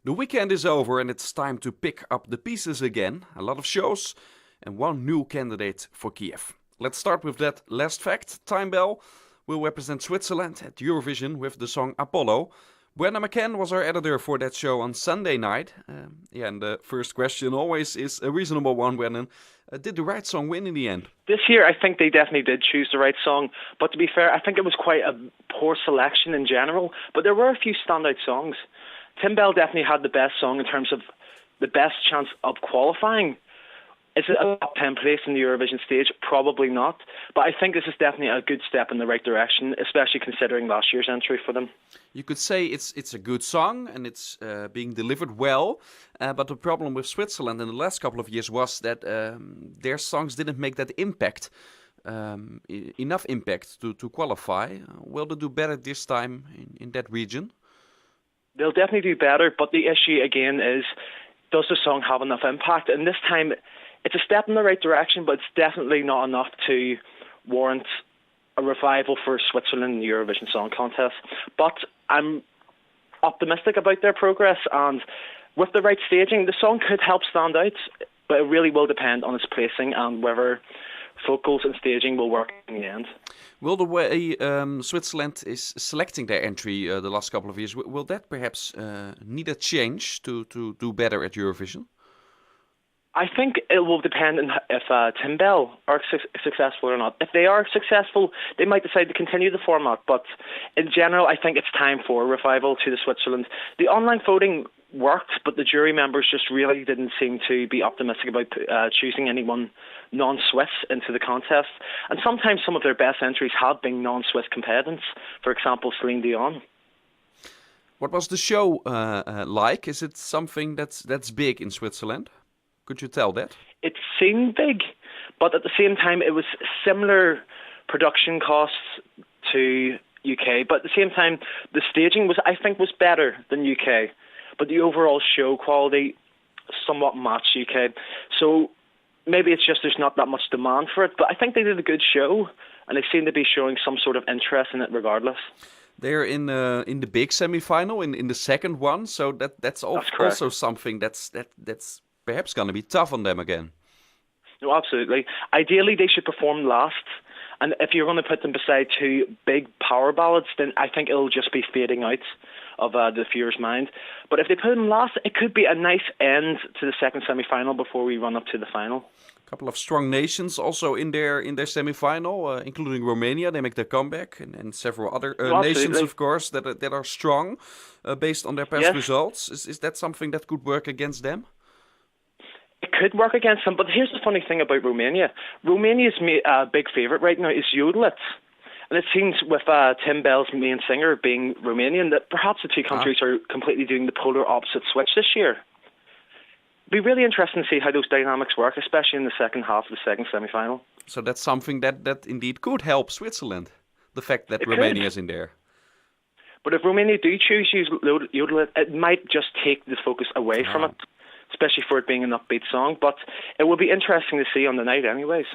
The weekend is over and it's time to pick up the pieces again. A lot of shows and one new candidate for Kiev. Let's start with that last fact. Timebelle will represent Switzerland at Eurovision with the song Apollo. McCann was our editor for that show on Sunday night. And the first question always is a reasonable one, Brendan. Did the right song win in the end? This year, I think they definitely did choose the right song. But to be fair, I think it was quite a poor selection in general. But there were a few standout songs. Timebelle definitely had the best song in terms of the best chance of qualifying. Is it a top 10 place in the Eurovision stage? Probably not. But I think this is definitely a good step in the right direction, especially considering last year's entry for them. You could say it's a good song and it's being delivered well. But the problem with Switzerland in the last couple of years was that their songs didn't make that impact, enough impact to qualify. Will they do better this time in that region? They'll definitely do better, but the issue again is, does the song have enough impact? And this time, it's a step in the right direction, but it's definitely not enough to warrant a revival for Switzerland in the Eurovision Song Contest. But I'm optimistic about their progress, and with the right staging, the song could help stand out, but it really will depend on its placing and whether vocals and staging will work in the end. Will the way Switzerland is selecting their entry the last couple of years, will that perhaps need a change to do better at Eurovision? I think it will depend on if Timebelle are successful or not. If they are successful, they might decide to continue the format. But in general, I think it's time for a revival to the Switzerland. The online voting worked, but the jury members just really didn't seem to be optimistic about choosing anyone non-Swiss into the contest. And sometimes some of their best entries have been non-Swiss competitors. For example, Celine Dion. What was the show like? Is it something that's big in Switzerland? Could you tell that? It seemed big, but at the same time, it was similar production costs to UK. But at the same time, the staging I think, was better than UK. But the overall show quality somewhat matched UK. So maybe it's just there's not that much demand for it. But I think they did a good show, and they seem to be showing some sort of interest in it regardless. They're in the big semi-final, in the second one. So that's also something that's perhaps going to be tough on them again. No, absolutely. Ideally, they should perform last. And if you're going to put them beside two big power ballads, then I think it'll just be fading out of the viewer's mind. But if they put them last, it could be a nice end to the second semi-final before we run up to the final. A couple of strong nations also in their semi-final, including Romania. They make their comeback, and several other nations, of course, that are strong based on their past results. Is that something that could work against them? It could work against them, but here's the funny thing about Romania. Romania's big favourite right now is Yodel It. And it seems with Timbelle's main singer being Romanian that perhaps the two countries are completely doing the polar opposite switch this year. It'd be really interesting to see how those dynamics work, especially in the second half of the second semi-final. So that's something that indeed could help Switzerland, the fact that Romania is in there. But if Romania do choose Yodel It, it might just take the focus away from it, especially for it being an upbeat song. But it will be interesting to see on the night anyways.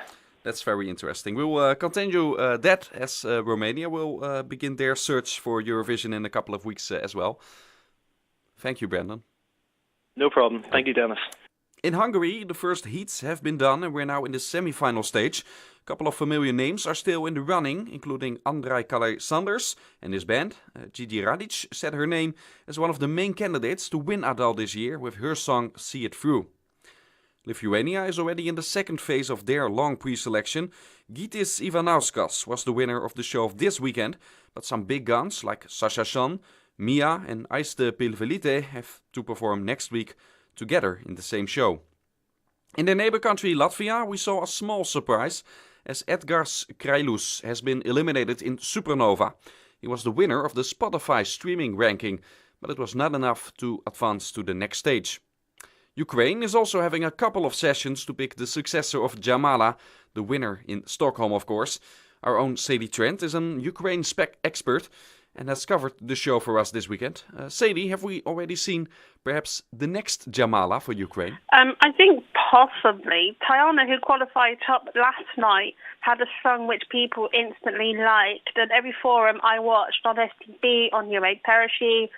That's very interesting. We will continue that as Romania will begin their search for Eurovision in a couple of weeks as well. Thank you, Brendan. No problem. Thank you, Dennis. In Hungary, the first heats have been done and we're now in the semi-final stage. A couple of familiar names are still in the running, including Andrei Calais-Sanders and his band. Gigi Radic said her name as one of the main candidates to win Adal this year with her song See It Through. Lithuania is already in the second phase of their long pre-selection. Gytis Ivanauskas was the winner of the show of this weekend, but some big guns like Sasha Shan, Mia and Aiste Pilvelite have to perform next week together in the same show. In their neighbor country Latvia, we saw a small surprise as Edgars Krailus has been eliminated in Supernova. He was the winner of the Spotify streaming ranking, but it was not enough to advance to the next stage. Ukraine is also having a couple of sessions to pick the successor of Jamala, the winner in Stockholm, of course. Our own Sadie Trent is an Ukraine spec expert and has covered the show for us this weekend. Sadie, have we already seen perhaps the next Jamala for Ukraine? I think possibly. Tayana, who qualified top last night, had a song which people instantly liked. At every forum I watched on STB, on Eureka Parashi,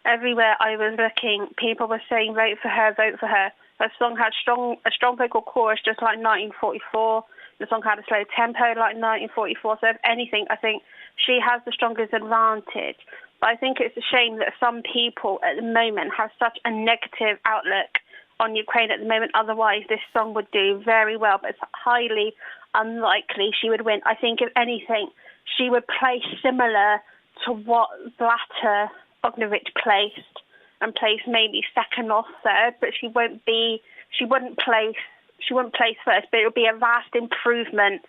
everywhere I was looking, people were saying, vote for her, vote for her. Her song had a strong vocal chorus, just like 1944. The song had a slow tempo, like 1944. So if anything, I think she has the strongest advantage. But I think it's a shame that some people at the moment have such a negative outlook on Ukraine at the moment. Otherwise, this song would do very well, but it's highly unlikely she would win. I think, if anything, she would play similar to what Zlata Ognievich placed, and place maybe second or third, but she wouldn't place first, but it would be a vast improvement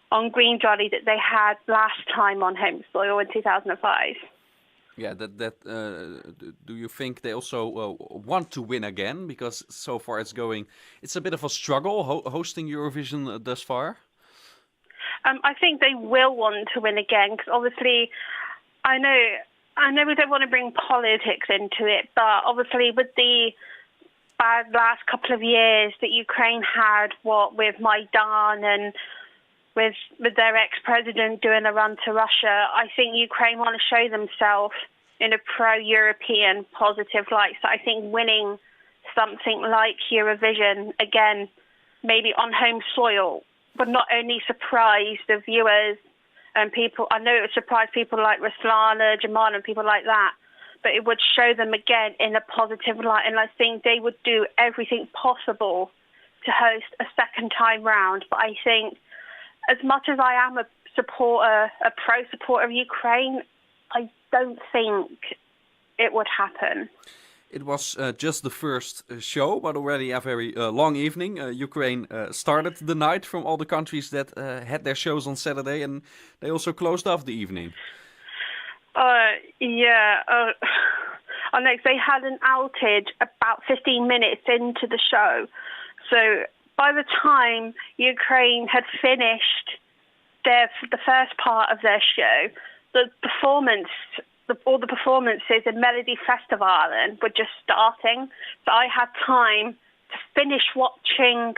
on Green Jolly that they had last time on home soil in 2005. Yeah, do you think they also want to win again? Because so far it's a bit of a struggle hosting Eurovision thus far. I think they will want to win again, because obviously, I know we don't want to bring politics into it, but obviously with the bad last couple of years that Ukraine had, with Maidan and with their ex-president doing a run to Russia, I think Ukraine want to show themselves in a pro-European positive light. So I think winning something like Eurovision, again, maybe on home soil, would not only surprise the viewers and people, I know it would surprise people like Ruslana, Jamal and people like that, but it would show them again in a positive light. And I think they would do everything possible to host a second time round. But I think, as much as I am a pro-supporter of Ukraine, I don't think it would happen. It was just the first show, but already a very long evening. Ukraine started the night from all the countries that had their shows on Saturday, and they also closed off the evening. Next, they had an outage about 15 minutes into the show. So by the time Ukraine had finished the first part of their show, all the performances in Melody Festivalen were just starting. So I had time to finish watching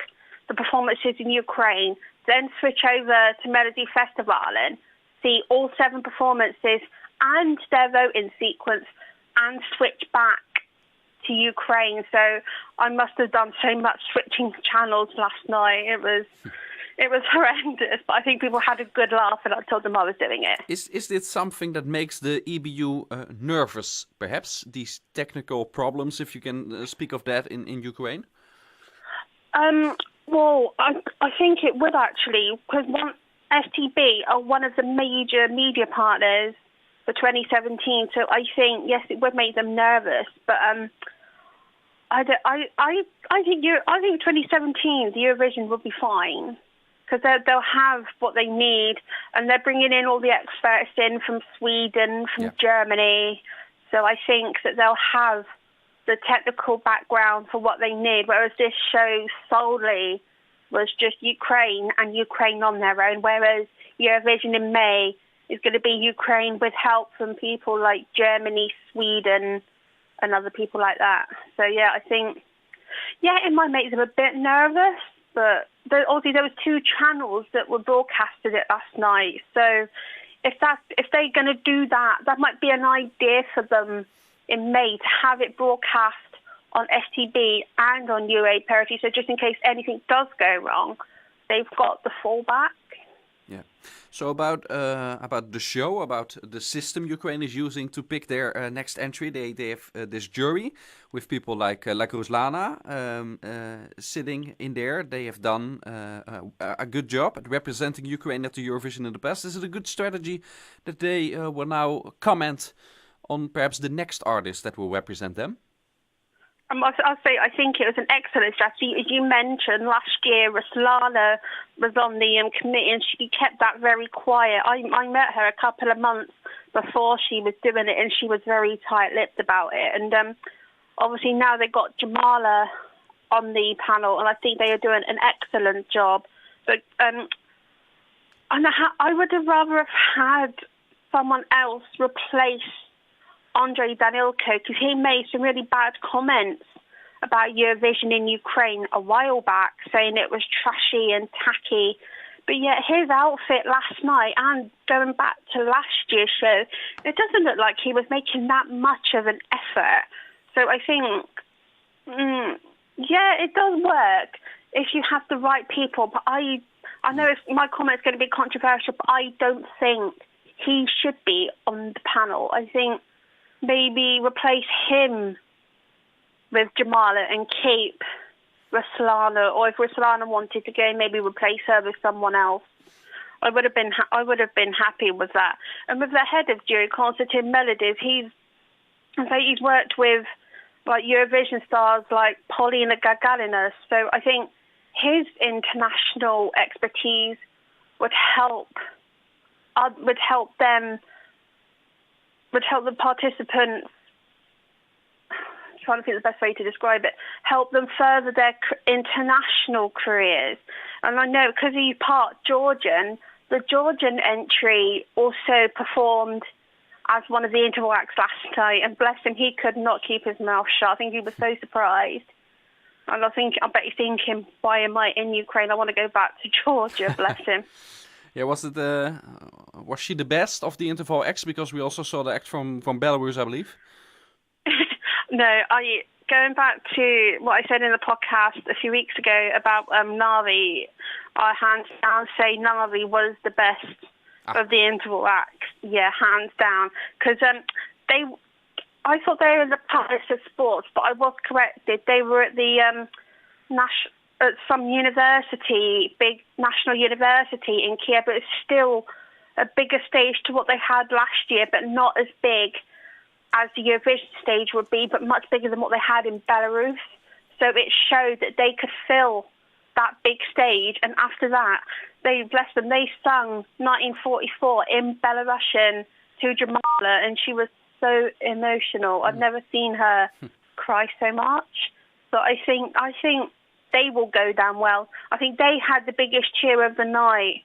the performances in Ukraine, then switch over to Melody Festivalen, see all 7 performances and their voting sequence, and switch back to Ukraine. So I must have done so much switching channels last night. It was horrendous, but I think people had a good laugh, and I told them I was doing it. Is it something that makes the EBU nervous, perhaps, these technical problems, if you can speak of that in Ukraine? Well, I think it would actually, because STB are one of the major media partners for 2017, so I think, yes, it would make them nervous, but I think 2017, the Eurovision will be fine, because they'll have what they need, and they're bringing in all the experts in from Sweden, from Germany, so I think that they'll have the technical background for what they need, whereas this show solely was just Ukraine and Ukraine on their own, whereas Eurovision in May is going to be Ukraine with help from people like Germany, Sweden, and other people like that. So, yeah, I think, it might make them a bit nervous, but obviously there was 2 channels that were broadcasted it last night. So if they're going to do that, that might be an idea for them in May to have it broadcast on STB and on UA Parity. So just in case anything does go wrong, they've got the fallback. Yeah. So about the show, about the system Ukraine is using to pick their next entry, they have this jury with people like Ruslana sitting in there. They have done a good job at representing Ukraine at the Eurovision in the past. Is it a good strategy that they will now comment on perhaps the next artist that will represent them? I'll say I think it was an excellent strategy. As you mentioned, last year Ruslana was on the committee, and she kept that very quiet. I met her a couple of months before she was doing it, and she was very tight-lipped about it. And obviously now they've got Jamala on the panel, and I think they are doing an excellent job. But I would have rather have had someone else replace Andrei Danilko, because he made some really bad comments about Eurovision in Ukraine a while back, saying it was trashy and tacky. But yet his outfit last night and going back to last year's show, it doesn't look like he was making that much of an effort. So I think, it does work if you have the right people. But I know my comment's going to be controversial, but I don't think he should be on the panel. I think maybe replace him with Jamala and keep Ruslana, or if Ruslana wanted to go, maybe replace her with someone else. I would have been happy with that. And with the head of jury, Constantine Melodies, he's worked with like Eurovision stars like Paulina Gagarinus. So I think his international expertise would help the participants. I'm trying to think the best way to describe it. Help them further their international careers. And I know because he's part Georgian, the Georgian entry also performed as one of the interval acts last night, and bless him, he could not keep his mouth shut. I think he was so surprised. And I bet he's thinking, why am I in Ukraine? I want to go back to Georgia, bless him. Yeah, was she the best of the interval acts? Because we also saw the act from Belarus, I believe. No, going back to what I said in the podcast a few weeks ago about Navi, I hands down say Navi was the best of the interval acts. Yeah, hands down. Because I thought they were in the Palace of Sports, but I was corrected. They were at the at some university, big national university in Kiev, but it's still a bigger stage to what they had last year, but not as big as the Eurovision stage would be, but much bigger than what they had in Belarus. So it showed that they could fill that big stage, and after that, they sung 1944 in Belarusian to Jamala, and she was so emotional. I've never seen her cry so much. So I think they will go down well. I think they had the biggest cheer of the night,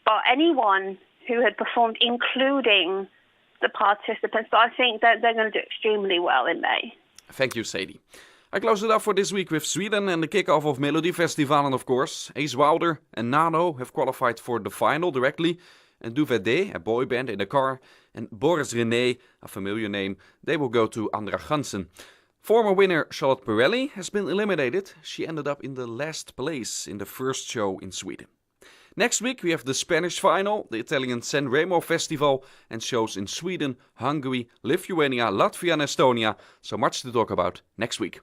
but anyone who had performed, including the participants. So I think that they're going to do extremely well in May. Thank you, Sadie. I close it up for this week with Sweden and the kickoff of Melody Festival, and of course, Ace Wilder and Nano have qualified for the final directly, and Duvede, a boy band in the car, and Boris René, a familiar name, they will go to Andra Gansen. Former winner Charlotte Perrelli has been eliminated. She ended up in the last place in the first show in Sweden. Next week we have the Spanish final, the Italian San Remo Festival, and shows in Sweden, Hungary, Lithuania, Latvia and Estonia. So much to talk about next week.